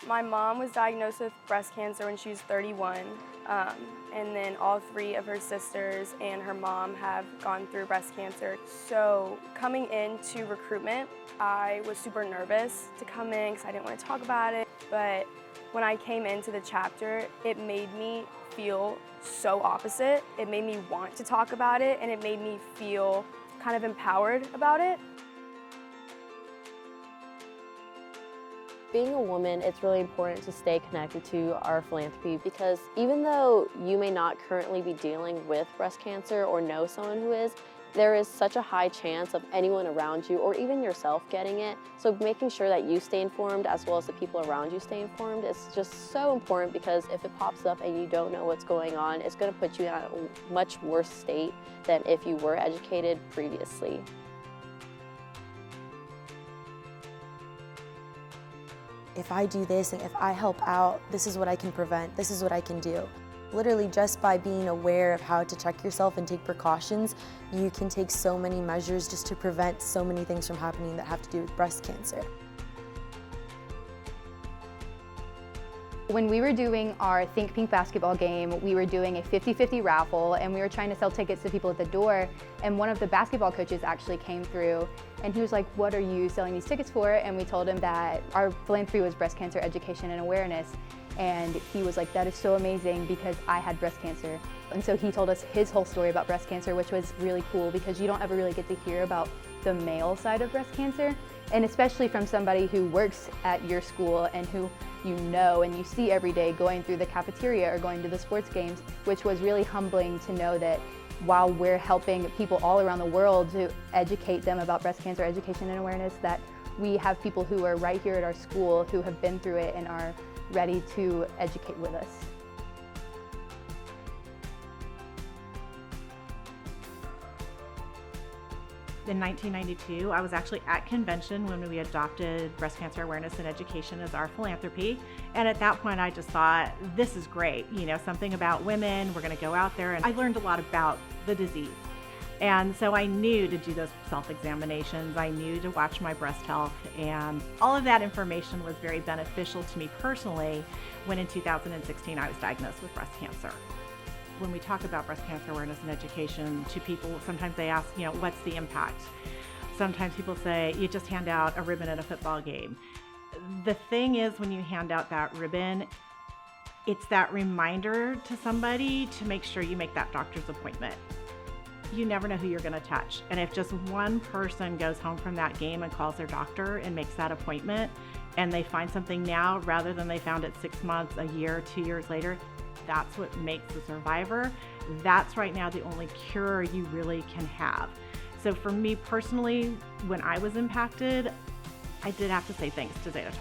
My mom was diagnosed with breast cancer when she was 31, and then all three of her sisters and her mom have gone through breast cancer. So coming into recruitment, I was super nervous to come in because I didn't want to talk about it, but when I came into the chapter, it made me feel so opposite. It made me want to talk about it, and it made me feel kind of empowered about it. Being a woman, it's really important to stay connected to our philanthropy because even though you may not currently be dealing with breast cancer or know someone who is, there is such a high chance of anyone around you or even yourself getting it. So making sure that you stay informed as well as the people around you stay informed is just so important because if it pops up and you don't know what's going on, it's going to put you in a much worse state than if you were educated previously. If I do this and if I help out, this is what I can prevent, this is what I can do. Literally just by being aware of how to check yourself and take precautions, you can take so many measures just to prevent so many things from happening that have to do with breast cancer. When we were doing our Think Pink basketball game, we were doing a 50-50 raffle and we were trying to sell tickets to people at the door, and one of the basketball coaches actually came through and he was like, "What are you selling these tickets for?" And we told him that our philanthropy was breast cancer education and awareness, and he was like, "That is so amazing because I had breast cancer." And so he told us his whole story about breast cancer, which was really cool because you don't ever really get to hear about the male side of breast cancer, and especially from somebody who works at your school and who you know and you see every day going through the cafeteria or going to the sports games, which was really humbling to know that while we're helping people all around the world to educate them about breast cancer education and awareness, that we have people who are right here at our school who have been through it and are ready to educate with us. In 1992, I was actually at convention when we adopted breast cancer awareness and education as our philanthropy. And at that point, I just thought, this is great. You know, something about women, we're gonna go out there. And I learned a lot about the disease. And so I knew to do those self-examinations. I knew to watch my breast health. And all of that information was very beneficial to me personally when in 2016, I was diagnosed with breast cancer. When we talk about breast cancer awareness and education to people, sometimes they ask, what's the impact? Sometimes people say, you just hand out a ribbon at a football game. The thing is, when you hand out that ribbon, it's that reminder to somebody to make sure you make that doctor's appointment. You never know who you're gonna touch. And if just one person goes home from that game and calls their doctor and makes that appointment, and they find something now rather than they found it 6 months, a year, 2 years later, that's what makes the survivor. That's right now the only cure you really can have. So for me personally, when I was impacted, I did have to say thanks to Zeta.